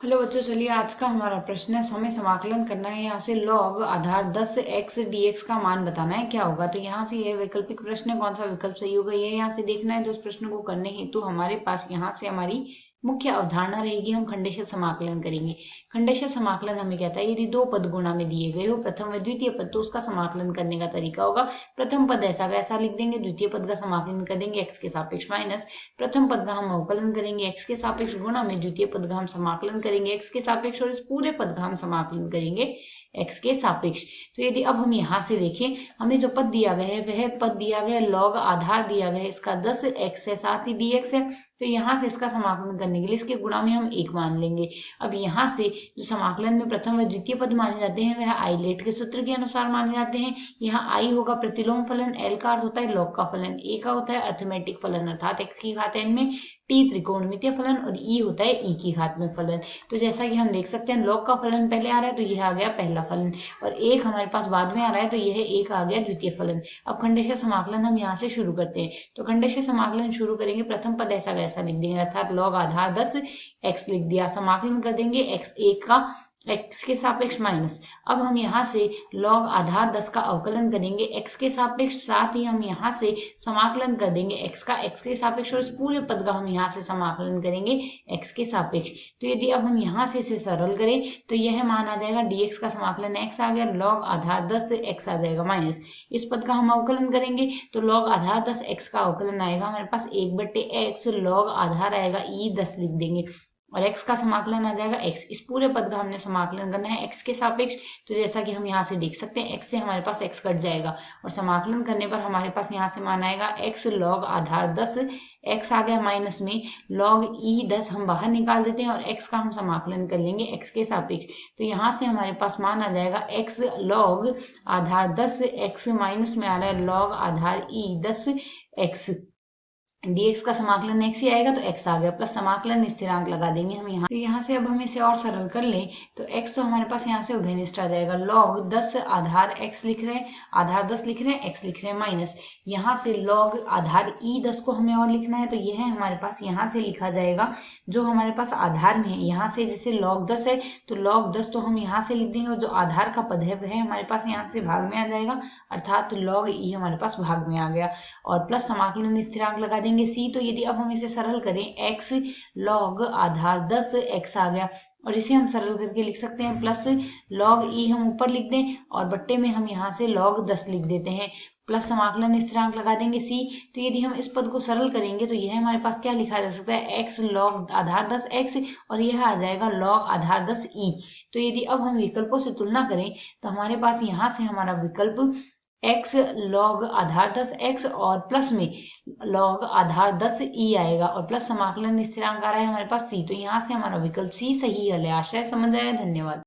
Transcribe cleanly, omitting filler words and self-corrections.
Hello बच्चों, चलिए आज का हमारा प्रश्न है। हमें समाकलन करना है। यहाँ से log आधार 10 x dx का मान बताना है, क्या होगा। तो यहाँ से यह वैकल्पिक प्रश्न है, कौन सा विकल्प सही होगा ये यहाँ से देखना है। तो उस प्रश्न को करने हेतु हमारे पास यहाँ से हमारी मुख्य अवधारणा रहेगी, हम खंडेशः समाकलन करेंगे। खंडेशः समाकलन हमें कहता है यदि दो पद गुणा में दिए गए हो, प्रथम व द्वितीय पद, तो उसका समाकलन करने का तरीका होगा प्रथम पद ऐसा का ऐसा लिख देंगे, द्वितीय पद का समाकलन करेंगे x के सापेक्ष माइनस, प्रथम पद का हम अवकलन करेंगे x के सापेक्ष गुणा में द्वितीय पद का हम समाकलन करेंगे x के सापेक्ष, और इस पूरे पद का हम समाकलन करेंगे x के सापेक्ष। तो यदि अब हम यहाँ से देखें, हमें जो पद दिया गया है वह पद दिया गया है log आधार दिया गया है, इसका 10x है, साथ ही dx है। तो यहाँ से इसका समाकलन करने के लिए इसके गुणा में हम 1 मान लेंगे। अब यहाँ से जो समाकलन में प्रथम व द्वितीय पद माने जाते हैं वह आइलेट के सूत्र के अनुसार माने जाते हैं। यहाँ आई होगा प्रतिलोम फलन, एल का अर्थ होता है लॉग का फलन, ए का होता है अर्थमेटिक फलन अर्थात x की घात n में, टी त्रिकोणमितीय फलन और ई होता है ई की घात में फलन। तो जैसा कि हम देख सकते हैं लॉग का फलन पहले आ रहा है तो यह आ गया पहला फलन, और एक हमारे पास बाद में आ रहा है तो यह एक आ गया द्वितीय फलन। अब खंडेशः समाकलन हम यहाँ से शुरू करते हैं। तो खंडेशः समाकलन शुरू करेंगे, प्रथम पद ऐसा वैसा लिख देंगे अर्थात log आधार 10 x लिख दिया, समाकलन कर देंगे x1 का x के सापेक्ष माइनस। अब हम यहाँ से log आधार 10 का अवकलन करेंगे x के सापेक्ष, साथ ही हम यहाँ से समाकलन कर देंगे x का x के सापेक्ष, और इस पूरे पद का हम यहाँ से समाकलन करेंगे x के सापेक्ष। तो यदि अब हम यहाँ से इसे सरल करें तो यह मान आ जाएगा dx का समाकलन x आ गया, log आधार 10 x आ जाएगा माइनस, इस पद का हम अवकलन करेंगे तो log आधार 10 x का अवकलन आएगा हमारे पास 1/x, log आधार आएगा ई 10 लिख देंगे, और x का समाकलन आ जाएगा x, इस पूरे पद का हमने समाकलन करना है x के सापेक्ष। तो जैसा कि हम यहाँ से देख सकते हैं x से हमारे पास x कट जाएगा, और समाकलन करने पर हमारे पास यहाँ से मान आएगा x log आधार 10 x आ गया माइनस में log ई 10 हम बाहर निकाल देते हैं, और x का हम समाकलन कर लेंगे x के सापेक्ष। तो यहाँ से हमारे पास मान आ जाएगा x log आधार 10 x माइनस में आ रहा है log आधार ई 10 x, dx का समाकलन x ही आएगा तो x आ गया, प्लस समाकलन स्थिरांक लगा देंगे हम यहाँ। तो यहाँ से अब हम इसे और सरल कर लें तो x तो हमारे पास यहाँ से उभयनिष्ठ आ जाएगा, log 10 आधार x लिख रहे हैं, आधार 10 लिख रहे हैं, x लिख रहे हैं माइनस, यहाँ से log आधार ई 10 को हमें और लिखना है तो यह हमारे पास यहाँ से लिखा जाएगा जो हमारे पास आधार में है। यहाँ से जैसे log 10 है तो log 10 तो हम यहाँ से लिख देंगे, और जो आधार का पद है वह हमारे पास यहाँ से भाग में आ जाएगा अर्थात log ई हमारे पास भाग में आ गया, और प्लस समाकलन स्थिरांक लगा देंगे c। तो यदि अब हम इसे सरल करें x log आधार 10 x आ गया, और इसे हम सरल करके लिख सकते हैं प्लस log e हम ऊपर लिख दें और बट्टे में हम यहाँ से log 10 लिख देते हैं, प्लस समाकलन स्थिरांक लगा देंगे c। तो यदि हम इस पद को सरल करेंगे तो यह हमारे पास क्या लिखा जा सकता है x log आधार 10 x, और यह आ जाएगा log आधार 10 e। तो यदि अब हम विकल्पों से तुलना करें तो हमारे पास यहाँ से हमारा विकल्प x log आधार 10 x और प्लस में log आधार 10 e आएगा, और प्लस समाकलन स्थिरांक आ रहा है हमारे पास c। तो यहाँ से हमारा विकल्प c सही है। आशा है समझ आया। धन्यवाद।